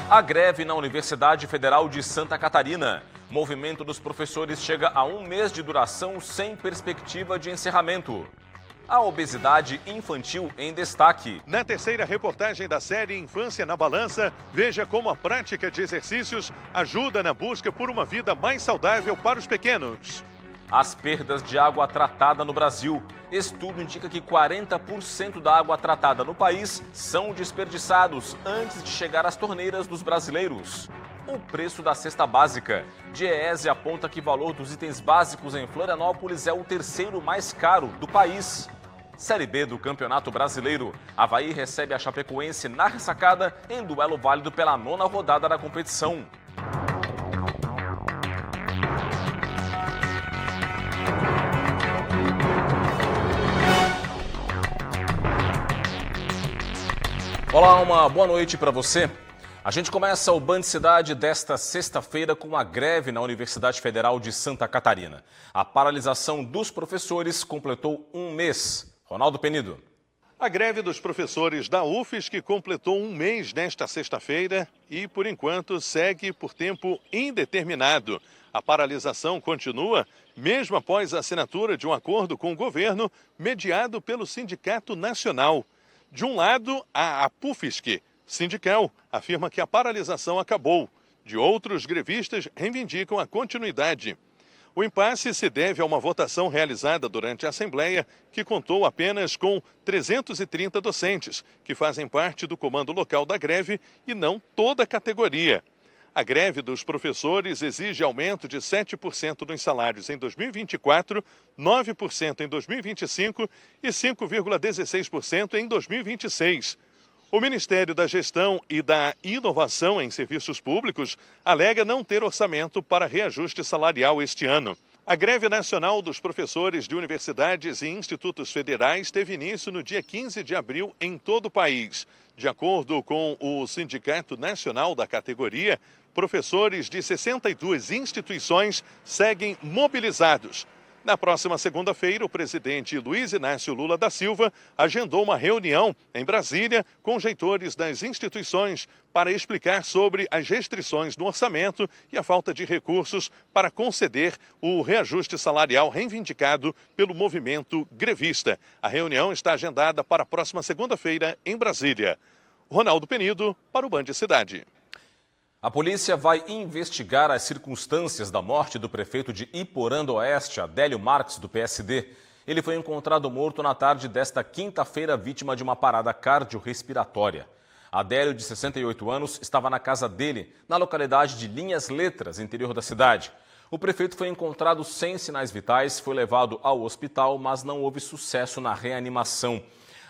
A greve na Universidade Federal de Santa Catarina. Movimento dos professores chega a 1 mês de duração sem perspectiva de encerramento. A obesidade infantil em destaque. Na terceira reportagem da série Infância na Balança, veja como a prática de exercícios ajuda na busca por uma vida mais saudável para os pequenos. As perdas de água tratada no Brasil. Estudo indica que 40% da água tratada no país são desperdiçados antes de chegar às torneiras dos brasileiros. O preço da cesta básica. Diese aponta que o valor dos itens básicos em Florianópolis é o terceiro mais caro do país. Série B do Campeonato Brasileiro. Avaí recebe a Chapecoense na ressacada em duelo válido pela 9ª rodada da competição. Olá, uma boa noite para você. A gente começa o Band Cidade desta sexta-feira com uma greve na Universidade Federal de Santa Catarina. A paralisação dos professores completou 1 mês. Ronaldo Penido. A greve dos professores da UFSC completou 1 mês nesta sexta-feira e, por enquanto, segue por tempo indeterminado. A paralisação continua mesmo após a assinatura de um acordo com o governo mediado pelo Sindicato Nacional. De um lado, a APUFSC sindical afirma que a paralisação acabou. De outros, grevistas reivindicam a continuidade. O impasse se deve a uma votação realizada durante a Assembleia, que contou apenas com 330 docentes, que fazem parte do comando local da greve e não toda a categoria. A greve dos professores exige aumento de 7% nos salários em 2024, 9% em 2025 e 5,16% em 2026. O Ministério da Gestão e da Inovação em Serviços Públicos alega não ter orçamento para reajuste salarial este ano. A greve nacional dos professores de universidades e institutos federais teve início no dia 15 de abril em todo o país. De acordo com o Sindicato Nacional da categoria, professores de 62 instituições seguem mobilizados. Na próxima segunda-feira, o presidente Luiz Inácio Lula da Silva agendou uma reunião em Brasília com geitores das instituições para explicar sobre as restrições no orçamento e a falta de recursos para conceder o reajuste salarial reivindicado pelo movimento grevista. A reunião está agendada para a próxima segunda-feira em Brasília. Ronaldo Penido, para o Band Cidade. A polícia vai investigar as circunstâncias da morte do prefeito de Iporã do Oeste, Adélio Marques, do PSD. Ele foi encontrado morto na tarde desta quinta-feira, vítima de uma parada cardiorrespiratória. Adélio, de 68 anos, estava na casa dele, na localidade de Linhas Letras, interior da cidade. O prefeito foi encontrado sem sinais vitais, foi levado ao hospital, mas não houve sucesso na reanimação.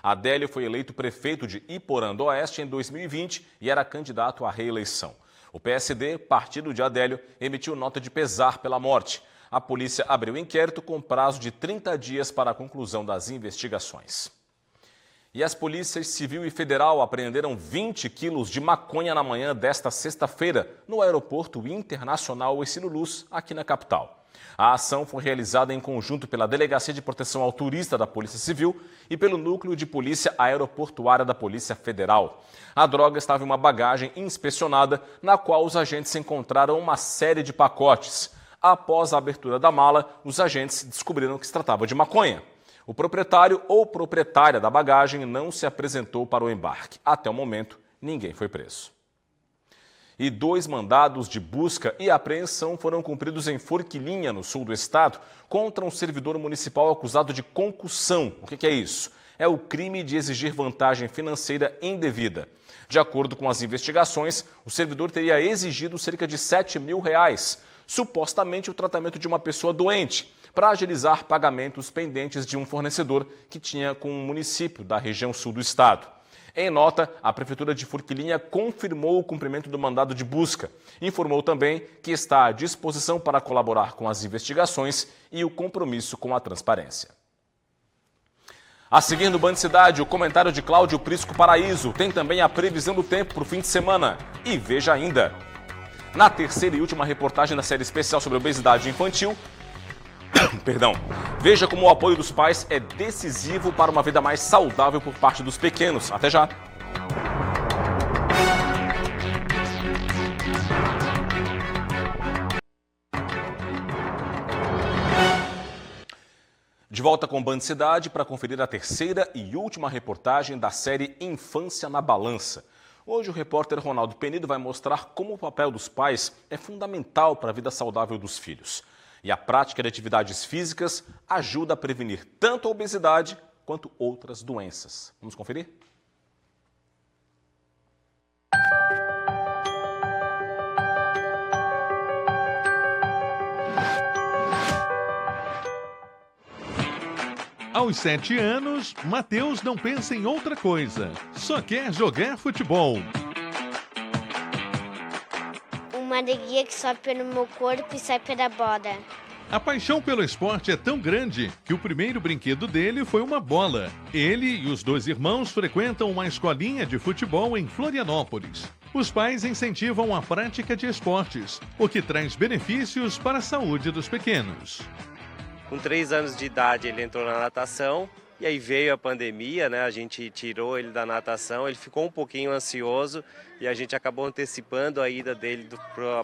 Adélio foi eleito prefeito de Iporã do Oeste em 2020 e era candidato à reeleição. O PSD, partido de Adélio, emitiu nota de pesar pela morte. A polícia abriu inquérito com prazo de 30 dias para a conclusão das investigações. E as polícias civil e federal apreenderam 20 quilos de maconha na manhã desta sexta-feira no Aeroporto Internacional Hercílio Luz, aqui na capital. A ação foi realizada em conjunto pela Delegacia de Proteção ao Turista da Polícia Civil e pelo Núcleo de Polícia Aeroportuária da Polícia Federal. A droga estava em uma bagagem inspecionada, na qual os agentes encontraram uma série de pacotes. Após a abertura da mala, os agentes descobriram que se tratava de maconha. O proprietário ou proprietária da bagagem não se apresentou para o embarque. Até o momento, ninguém foi preso. E 2 mandados de busca e apreensão foram cumpridos em Forquilinha, no sul do estado, contra um servidor municipal acusado de concussão. O que é isso? É o crime de exigir vantagem financeira indevida. De acordo com as investigações, o servidor teria exigido cerca de R$7 mil, supostamente o tratamento de uma pessoa doente, para agilizar pagamentos pendentes de um fornecedor que tinha com um município da região sul do estado. Em nota, a Prefeitura de Forquilinha confirmou o cumprimento do mandado de busca. Informou também que está à disposição para colaborar com as investigações e o compromisso com a transparência. A seguir no Band Cidade, o comentário de Cláudio Prisco Paraíso. Tem também a previsão do tempo para o fim de semana. E veja ainda. Na terceira e última reportagem da série especial sobre obesidade infantil, veja como o apoio dos pais é decisivo para uma vida mais saudável por parte dos pequenos. Até já! De volta com Band Cidade para conferir a terceira e última reportagem da série Infância na Balança. Hoje o repórter Ronaldo Penido vai mostrar como o papel dos pais é fundamental para a vida saudável dos filhos. E a prática de atividades físicas ajuda a prevenir tanto a obesidade quanto outras doenças. Vamos conferir? Aos 7 anos, Matheus não pensa em outra coisa, só quer jogar futebol. Uma alegria que sobe pelo meu corpo e sai pela bola. A paixão pelo esporte é tão grande que o primeiro brinquedo dele foi uma bola. Ele e os 2 irmãos frequentam uma escolinha de futebol em Florianópolis. Os pais incentivam a prática de esportes, o que traz benefícios para a saúde dos pequenos. Com 3 anos de idade ele entrou na natação e aí veio a pandemia, né? A gente tirou ele da natação, ele ficou um pouquinho ansioso e a gente acabou antecipando a ida dele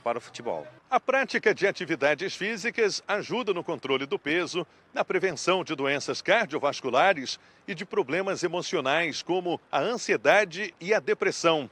para o futebol. A prática de atividades físicas ajuda no controle do peso, na prevenção de doenças cardiovasculares e de problemas emocionais como a ansiedade e a depressão.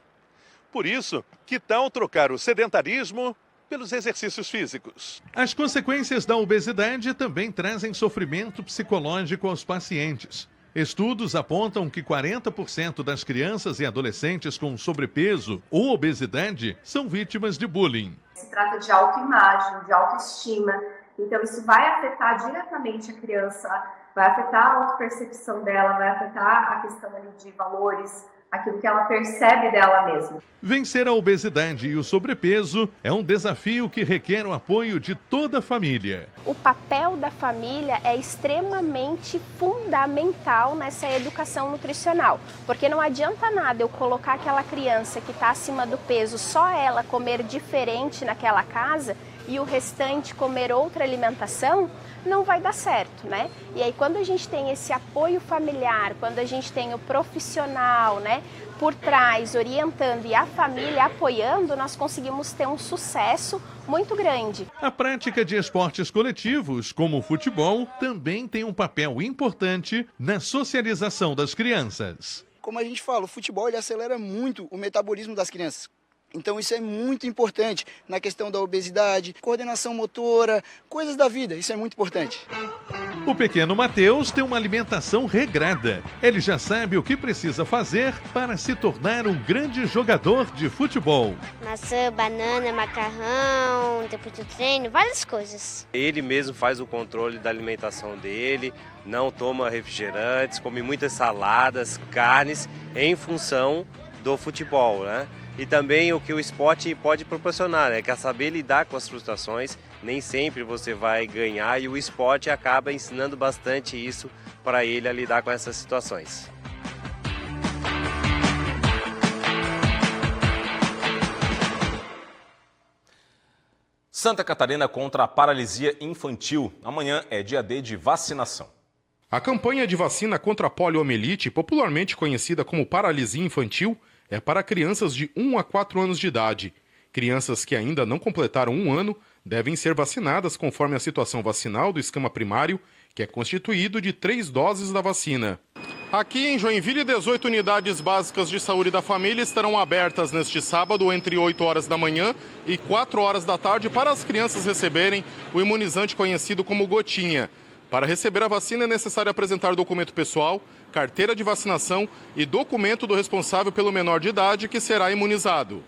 Por isso, que tal trocar o sedentarismo pelos exercícios físicos? As consequências da obesidade também trazem sofrimento psicológico aos pacientes. Estudos apontam que 40% das crianças e adolescentes com sobrepeso ou obesidade são vítimas de bullying. Se trata de autoimagem, de autoestima, então isso vai afetar diretamente a criança, vai afetar a autopercepção dela, vai afetar a questão ali de valores, aquilo que ela percebe dela mesma. Vencer a obesidade e o sobrepeso é um desafio que requer o apoio de toda a família. O papel da família é extremamente fundamental nessa educação nutricional, porque não adianta nada eu colocar aquela criança que está acima do peso, só ela comer diferente naquela casa e o restante comer outra alimentação, não vai dar certo, né? E aí quando a gente tem esse apoio familiar, quando a gente tem o profissional, né, por trás, orientando e a família apoiando, nós conseguimos ter um sucesso muito grande. A prática de esportes coletivos, como o futebol, também tem um papel importante na socialização das crianças. Como a gente fala, o futebol ele acelera muito o metabolismo das crianças. Então isso é muito importante na questão da obesidade, coordenação motora, coisas da vida, isso é muito importante. O pequeno Matheus tem uma alimentação regrada. Ele já sabe o que precisa fazer para se tornar um grande jogador de futebol. Maçã, banana, macarrão, depois do treino, várias coisas. Ele mesmo faz o controle da alimentação dele, não toma refrigerantes, come muitas saladas, carnes, em função do futebol, né? E também o que o esporte pode proporcionar, né? Que é saber lidar com as frustrações. Nem sempre você vai ganhar e o esporte acaba ensinando bastante isso para ele a lidar com essas situações. Santa Catarina contra a paralisia infantil. Amanhã é dia D de vacinação. A campanha de vacina contra a poliomielite, popularmente conhecida como paralisia infantil, é para crianças de 1 a 4 anos de idade. Crianças que ainda não completaram 1 ano devem ser vacinadas conforme a situação vacinal do esquema primário, que é constituído de 3 doses da vacina. Aqui em Joinville, 18 unidades básicas de saúde da família estarão abertas neste sábado entre 8 horas da manhã e 4 horas da tarde para as crianças receberem o imunizante conhecido como gotinha. Para receber a vacina é necessário apresentar documento pessoal, carteira de vacinação e documento do responsável pelo menor de idade que será imunizado.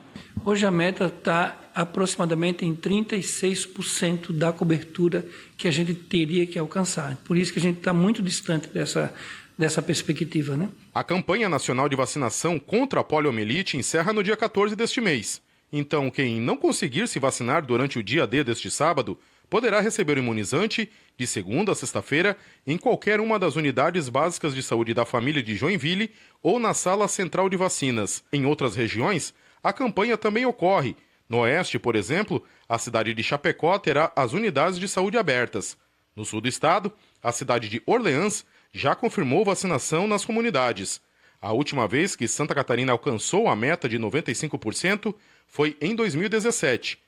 Hoje a meta está aproximadamente em 36% da cobertura que a gente teria que alcançar. Por isso que a gente está muito distante dessa perspectiva, né? A campanha nacional de vacinação contra a poliomielite encerra no dia 14 deste mês. Então, quem não conseguir se vacinar durante o dia D deste sábado, poderá receber o imunizante de segunda a sexta-feira em qualquer uma das unidades básicas de saúde da família de Joinville ou na sala central de vacinas. Em outras regiões, a campanha também ocorre. No oeste, por exemplo, a cidade de Chapecó terá as unidades de saúde abertas. No sul do estado, a cidade de Orleans já confirmou vacinação nas comunidades. A última vez que Santa Catarina alcançou a meta de 95% foi em 2017.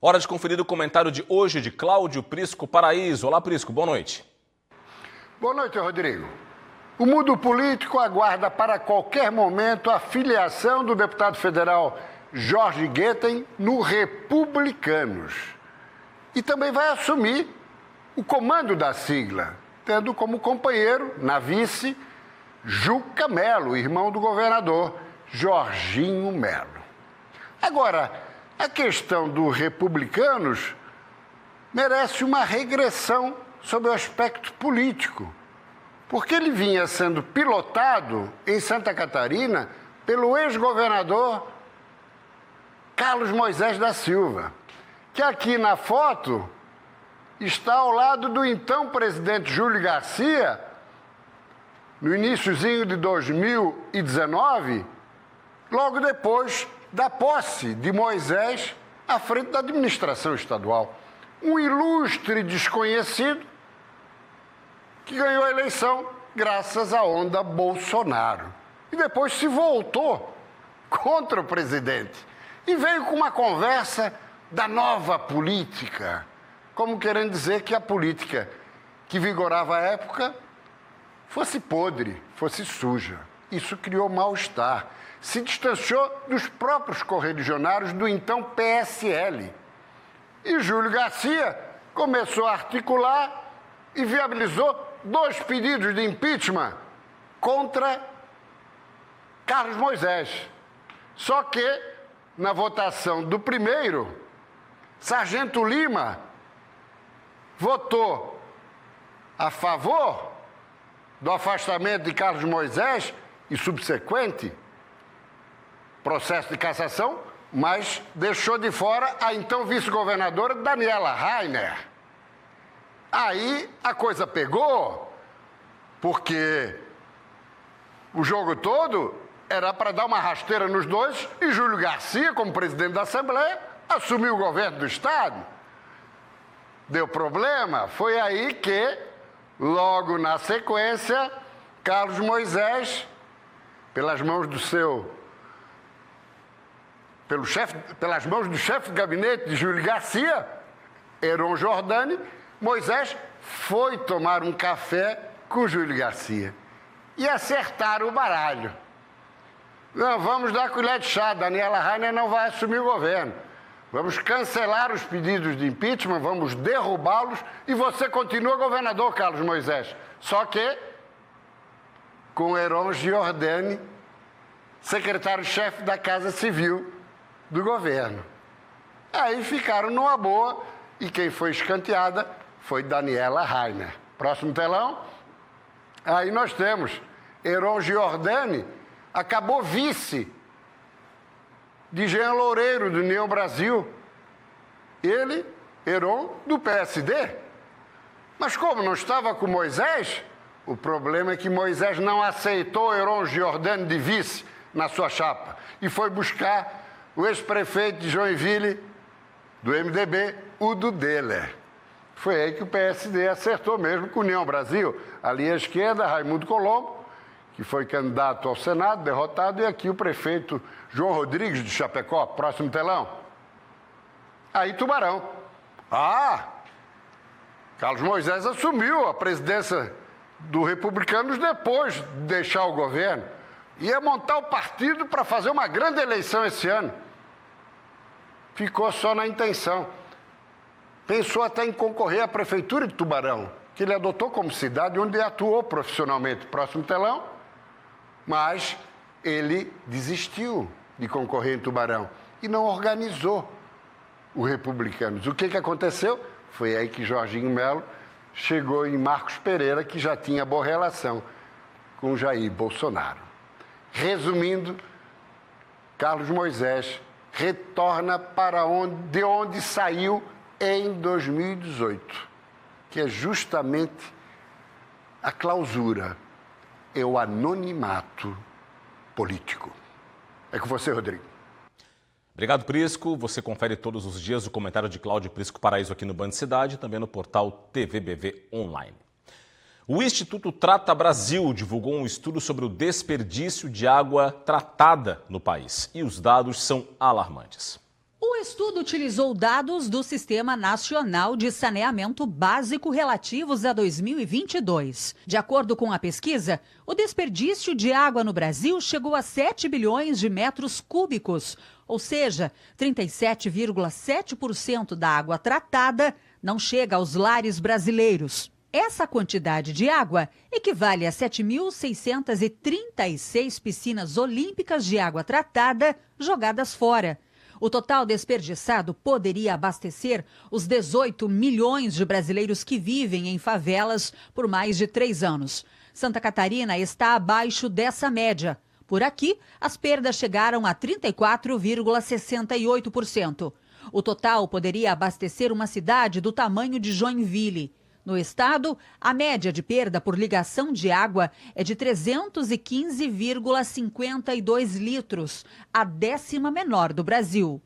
Hora de conferir o comentário de hoje de Cláudio Prisco Paraíso. Olá, Prisco, boa noite. Boa noite, Rodrigo. O mundo político aguarda para qualquer momento a filiação do deputado federal Jorge Guetem no Republicanos. E também vai assumir o comando da sigla, tendo como companheiro, na vice, Juca Melo, irmão do governador Jorginho Melo. Agora, a questão do Republicanos merece uma regressão sobre o aspecto político, porque ele vinha sendo pilotado em Santa Catarina pelo ex-governador Carlos Moisés da Silva, que aqui na foto está ao lado do então presidente Júlio Garcia, no iniciozinho de 2019, logo depois da posse de Moisés à frente da administração estadual. Um ilustre desconhecido que ganhou a eleição graças à onda Bolsonaro. E depois se voltou contra o presidente e veio com uma conversa da nova política, como querendo dizer que a política que vigorava à época fosse podre, fosse suja. Isso criou mal-estar. Se distanciou dos próprios correligionários do então PSL. E Júlio Garcia começou a articular e viabilizou 2 pedidos de impeachment contra Carlos Moisés. Só que, na votação do primeiro, Sargento Lima votou a favor do afastamento de Carlos Moisés e subsequente processo de cassação, mas deixou de fora a então vice-governadora Daniela Rainer. Aí a coisa pegou, porque o jogo todo era para dar uma rasteira nos dois e Júlio Garcia, como presidente da Assembleia, assumiu o governo do Estado. Deu problema, foi aí que, logo na sequência, Carlos Moisés, pelas mãos do chefe de gabinete de Júlio Garcia, Heron Jordani, Moisés foi tomar um café com Júlio Garcia e acertaram o baralho. Não, vamos dar colher de chá, Daniela Rainer não vai assumir o governo. Vamos cancelar os pedidos de impeachment, vamos derrubá-los e você continua governador, Carlos Moisés. Só que com Heron Jordani, secretário-chefe da Casa Civil do governo. Aí ficaram numa boa e quem foi escanteada foi Daniela Rainer. Próximo telão. Aí nós temos Heron Jordani, acabou vice de Jean Loureiro, do União Brasil. Ele, Heron, do PSD. Mas como não estava com Moisés, o problema é que Moisés não aceitou Heron Jordani de vice na sua chapa e foi buscar o ex-prefeito de Joinville, do MDB, Udo Deller. Foi aí que o PSD acertou mesmo com a União Brasil. Ali à esquerda, Raimundo Colombo, que foi candidato ao Senado, derrotado, e aqui o prefeito João Rodrigues de Chapecó. Próximo telão. Aí Tubarão. Carlos Moisés assumiu a presidência do Republicanos depois de deixar o governo. Ia montar o partido para fazer uma grande eleição esse ano. Ficou só na intenção. Pensou até em concorrer à prefeitura de Tubarão, que ele adotou como cidade onde atuou profissionalmente. Próximo telão. Mas ele desistiu de concorrer em Tubarão e não organizou o Republicanos. O que aconteceu? Foi aí que Jorginho Melo chegou em Marcos Pereira, que já tinha boa relação com Jair Bolsonaro. Resumindo, Carlos Moisés retorna de onde saiu em 2018, que é justamente a clausura, é o anonimato político. É com você, Rodrigo. Obrigado, Prisco. Você confere todos os dias o comentário de Cláudio Prisco Paraíso aqui no Band Cidade e também no portal TVBV Online. O Instituto Trata Brasil divulgou um estudo sobre o desperdício de água tratada no país e os dados são alarmantes. O estudo utilizou dados do Sistema Nacional de Saneamento Básico relativos a 2022. De acordo com a pesquisa, o desperdício de água no Brasil chegou a 7 bilhões de metros cúbicos, ou seja, 37,7% da água tratada não chega aos lares brasileiros. Essa quantidade de água equivale a 7.636 piscinas olímpicas de água tratada jogadas fora. O total desperdiçado poderia abastecer os 18 milhões de brasileiros que vivem em favelas por mais de 3 anos. Santa Catarina está abaixo dessa média. Por aqui, as perdas chegaram a 34,68%. O total poderia abastecer uma cidade do tamanho de Joinville. No estado, a média de perda por ligação de água é de 315,52 litros, a 10ª menor do Brasil.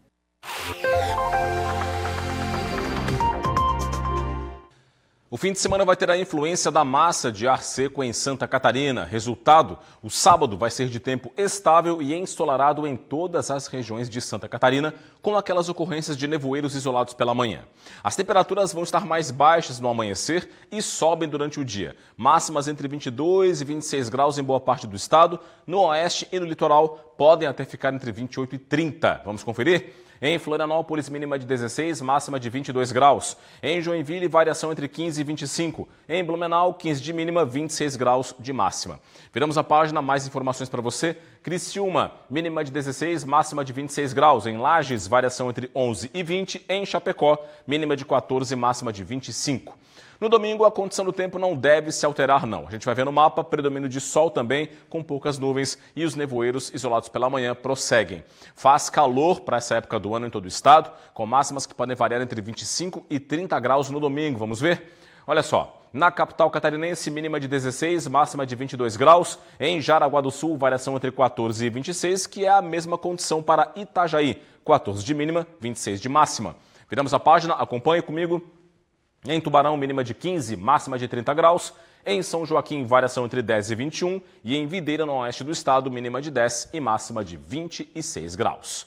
O fim de semana vai ter a influência da massa de ar seco em Santa Catarina. Resultado, o sábado vai ser de tempo estável e ensolarado em todas as regiões de Santa Catarina, com aquelas ocorrências de nevoeiros isolados pela manhã. As temperaturas vão estar mais baixas no amanhecer e sobem durante o dia. Máximas entre 22 e 26 graus em boa parte do estado. No oeste e no litoral podem até ficar entre 28 e 30. Vamos conferir? Em Florianópolis, mínima de 16, máxima de 22 graus. Em Joinville, variação entre 15 e 25. Em Blumenau, 15 de mínima, 26 graus de máxima. Viramos a página, mais informações para você. Criciúma, mínima de 16, máxima de 26 graus. Em Lages, variação entre 11 e 20. Em Chapecó, mínima de 14, máxima de 25. No domingo, a condição do tempo não deve se alterar, não. A gente vai ver no mapa, predomínio de sol também, com poucas nuvens, e os nevoeiros isolados pela manhã prosseguem. Faz calor para essa época do ano em todo o estado, com máximas que podem variar entre 25 e 30 graus no domingo. Vamos ver? Olha só, na capital catarinense, mínima de 16, máxima de 22 graus. Em Jaraguá do Sul, variação entre 14 e 26, que é a mesma condição para Itajaí. 14 de mínima, 26 de máxima. Viramos a página, acompanhe comigo. Em Tubarão, mínima de 15, máxima de 30 graus. Em São Joaquim, variação entre 10 e 21. E em Videira, no oeste do estado, mínima de 10 e máxima de 26 graus.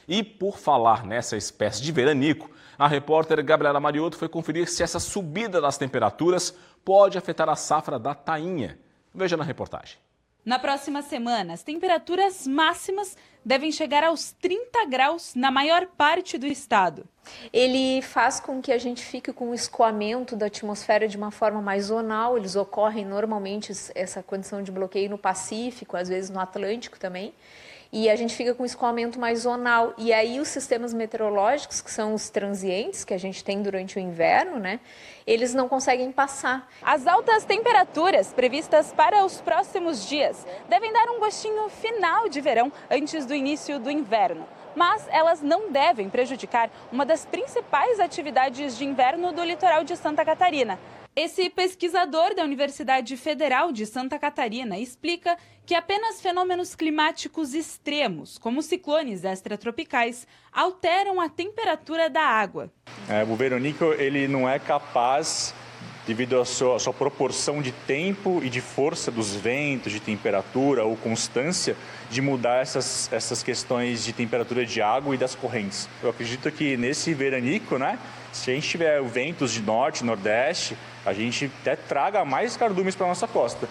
E por falar nessa espécie de veranico, a repórter Gabriela Mariotto foi conferir se essa subida das temperaturas pode afetar a safra da tainha. Veja na reportagem. Na próxima semana, as temperaturas máximas devem chegar aos 30 graus na maior parte do estado. Ele faz com que a gente fique com o escoamento da atmosfera de uma forma mais zonal. Eles ocorrem normalmente, essa condição de bloqueio no Pacífico, às vezes no Atlântico também. E a gente fica com um escoamento mais zonal. E aí os sistemas meteorológicos, que são os transientes que a gente tem durante o inverno, né, eles não conseguem passar. As altas temperaturas previstas para os próximos dias devem dar um gostinho final de verão antes do início do inverno. Mas elas não devem prejudicar uma das principais atividades de inverno do litoral de Santa Catarina. Esse pesquisador da Universidade Federal de Santa Catarina explica que apenas fenômenos climáticos extremos, como ciclones extratropicais, alteram a temperatura da água. O veranico ele não é capaz, devido à sua proporção de tempo e de força dos ventos, de temperatura ou constância, de mudar essas questões de temperatura de água e das correntes. Eu acredito que nesse veranico, né, se a gente tiver ventos de norte, nordeste, a gente até traga mais cardumes para a nossa costa.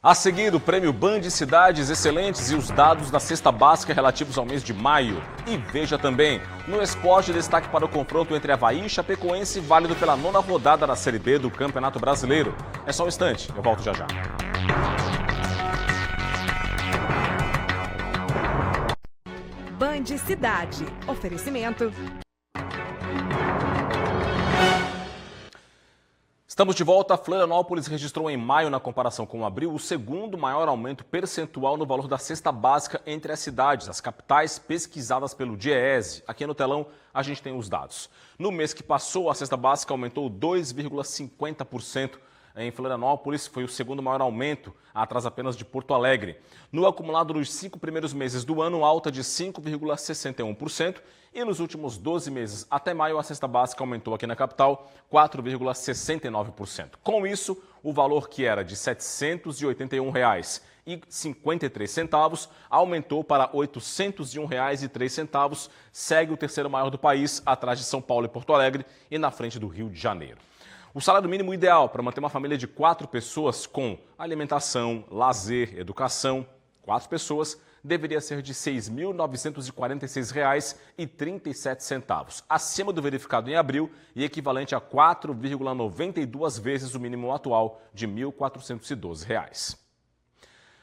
A seguir, o prêmio Band Cidades Excelentes e os dados da cesta básica relativos ao mês de maio. E veja também, no esporte, destaque para o confronto entre Avaí e Chapecoense, válido pela 9ª rodada da Série B do Campeonato Brasileiro. É só um instante, eu volto já já. Band Cidade. Oferecimento. Estamos de volta. Florianópolis registrou em maio, na comparação com abril, o segundo maior aumento percentual no valor da cesta básica entre as cidades, as capitais pesquisadas pelo DIEESE. Aqui no telão a gente tem os dados. No mês que passou, a cesta básica aumentou 2,50%. Em Florianópolis, foi o segundo maior aumento, atrás apenas de Porto Alegre. No acumulado dos 5 primeiros meses do ano, alta de 5,61%. E nos últimos 12 meses, até maio, a cesta básica aumentou aqui na capital 4,69%. Com isso, o valor que era de R$ 781 R$801,53, aumentou para R$ 801,03, segue o terceiro maior do país, atrás de São Paulo e Porto Alegre e na frente do Rio de Janeiro. O salário mínimo ideal para manter uma família de 4 pessoas com alimentação, lazer, educação, 4 pessoas, deveria ser de R$ 6.946,37, acima do verificado em abril e equivalente a 4,92 vezes o mínimo atual de R$ 1.412.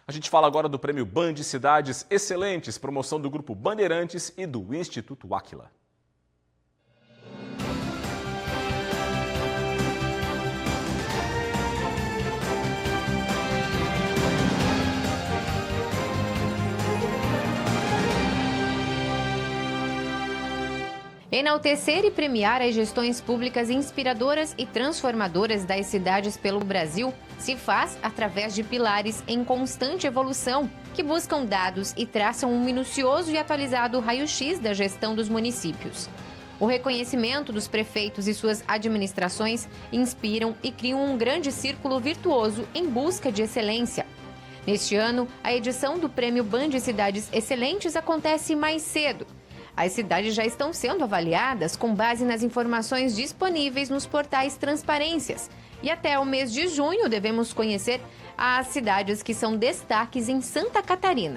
A gente fala agora do Prêmio Band Cidades Excelentes, promoção do Grupo Bandeirantes e do Instituto Áquila. Enaltecer e premiar as gestões públicas inspiradoras e transformadoras das cidades pelo Brasil se faz através de pilares em constante evolução, que buscam dados e traçam um minucioso e atualizado raio-x da gestão dos municípios. O reconhecimento dos prefeitos e suas administrações inspiram e criam um grande círculo virtuoso em busca de excelência. Neste ano, a edição do Prêmio Band Cidades Excelentes acontece mais cedo. As cidades já estão sendo avaliadas com base nas informações disponíveis nos portais Transparências. E até o mês de junho devemos conhecer as cidades que são destaques em Santa Catarina.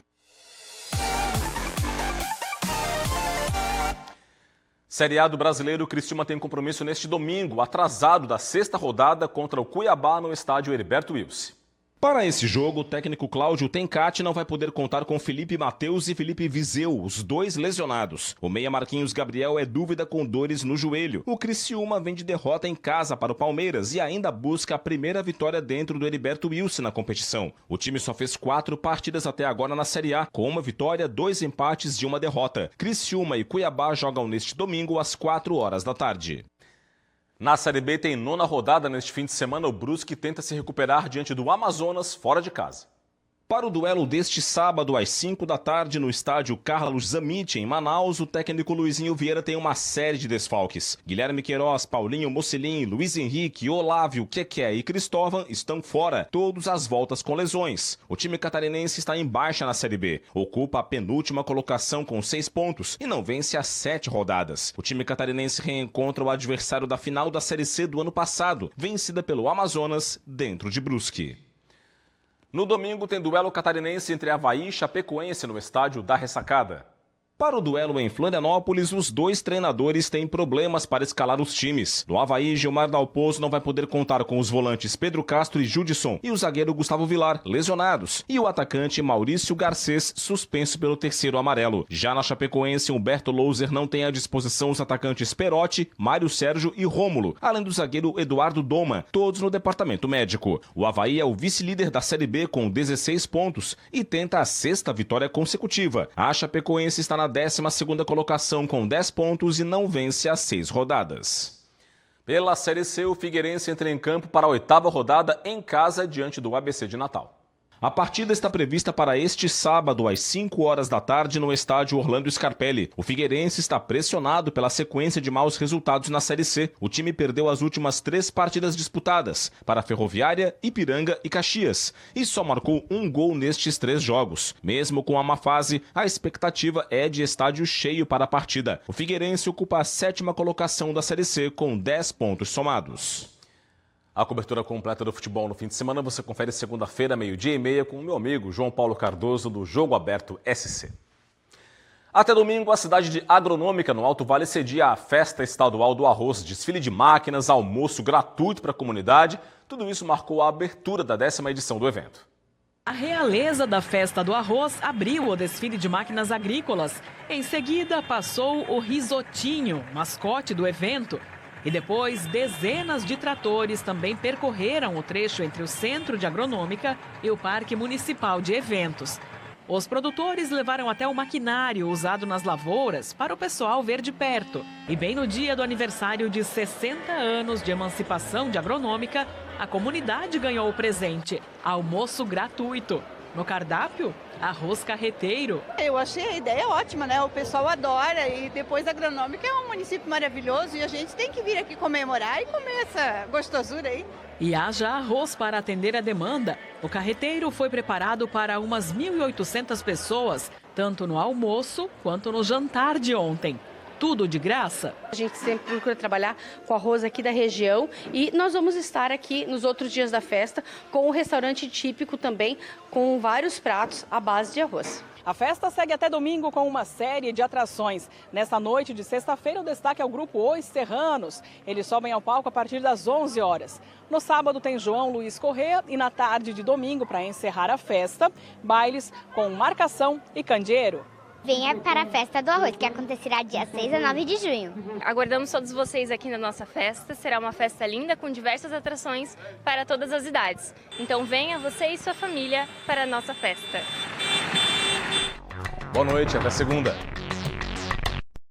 Série A do Brasileiro, o Criciúma tem compromisso neste domingo, atrasado da 6ª rodada contra o Cuiabá no estádio Heriberto Wilson. Para esse jogo, o técnico Cláudio Tencati não vai poder contar com Felipe Mateus e Felipe Viseu, os dois lesionados. O meia Marquinhos Gabriel é dúvida com dores no joelho. O Criciúma vem de derrota em casa para o Palmeiras e ainda busca a primeira vitória dentro do Heriberto Wilson na competição. O time só fez 4 partidas até agora na Série A, com 1 vitória, 2 empates e 1 derrota. Criciúma e Cuiabá jogam neste domingo às 4 horas da tarde. Na Série B tem 9ª rodada neste fim de semana, o Brusque tenta se recuperar diante do Amazonas fora de casa. Para o duelo deste sábado às 5 da tarde no estádio Carlos Zammit, em Manaus, o técnico Luizinho Vieira tem uma série de desfalques. Guilherme Queiroz, Paulinho Mocelin, Luiz Henrique, Olávio, Keké e Cristóvão estão fora, todos às voltas com lesões. O time catarinense está em baixa na Série B, ocupa a penúltima colocação com 6 pontos e não vence há 7 rodadas. O time catarinense reencontra o adversário da final da Série C do ano passado, vencida pelo Amazonas dentro de Brusque. No domingo tem duelo catarinense entre Avaí e Chapecoense no estádio da Ressacada. Para o duelo em Florianópolis, os dois treinadores têm problemas para escalar os times. No Avaí, Gilmar Dalpozo não vai poder contar com os volantes Pedro Castro e Judson e o zagueiro Gustavo Vilar, lesionados, e o atacante Maurício Garcês, suspenso pelo 3º amarelo. Já na Chapecoense, Humberto Louser não tem à disposição os atacantes Perotti, Mário Sérgio e Rômulo, além do zagueiro Eduardo Doma, todos no departamento médico. O Avaí é o vice-líder da Série B com 16 pontos e tenta a 6ª vitória consecutiva. A Chapecoense está na 12ª colocação com 10 pontos e não vence há 6 rodadas. Pela Série C, o Figueirense entra em campo para a 8ª rodada em casa diante do ABC de Natal. A partida está prevista para este sábado, às 5 horas da tarde, no estádio Orlando Scarpelli. O Figueirense está pressionado pela sequência de maus resultados na Série C. O time perdeu as últimas 3 partidas disputadas, para Ferroviária, Ipiranga e Caxias, e só marcou 1 gol nestes 3 jogos. Mesmo com a má fase, a expectativa é de estádio cheio para a partida. O Figueirense ocupa a 7ª colocação da Série C com 10 pontos somados. A cobertura completa do futebol no fim de semana você confere segunda-feira, 12h30, com o meu amigo João Paulo Cardoso, do Jogo Aberto SC. Até domingo, a cidade de Agronômica, no Alto Vale, cedia a Festa Estadual do Arroz, desfile de máquinas, almoço gratuito para a comunidade. Tudo isso marcou a abertura da 10ª edição do evento. A realeza da Festa do Arroz abriu o desfile de máquinas agrícolas. Em seguida, passou o risotinho, mascote do evento. E depois, dezenas de tratores também percorreram o trecho entre o Centro de Agronômica e o Parque Municipal de Eventos. Os produtores levaram até o maquinário usado nas lavouras para o pessoal ver de perto. E bem no dia do aniversário de 60 anos de emancipação de Agronômica, a comunidade ganhou o presente, almoço gratuito. No cardápio, arroz carreteiro. Eu achei a ideia ótima, né? O pessoal adora e depois Agronômica é um município maravilhoso e a gente tem que vir aqui comemorar e comer essa gostosura aí. E haja arroz para atender a demanda. O carreteiro foi preparado para umas 1.800 pessoas, tanto no almoço quanto no jantar de ontem. Tudo de graça. A gente sempre procura trabalhar com arroz aqui da região e nós vamos estar aqui nos outros dias da festa com um restaurante típico também, com vários pratos à base de arroz. A festa segue até domingo com uma série de atrações. Nesta noite de sexta-feira, o destaque é o grupo Os Serranos. Eles sobem ao palco a partir das 11 horas. No sábado tem João Luiz Corrêa e na tarde de domingo, para encerrar a festa, bailes com Marcação e Candeeiro. Venha para a Festa do Arroz, que acontecerá dia 6 a 9 de junho. Aguardamos todos vocês aqui na nossa festa. Será uma festa linda com diversas atrações para todas as idades. Então venha você e sua família para a nossa festa. Boa noite, até segunda.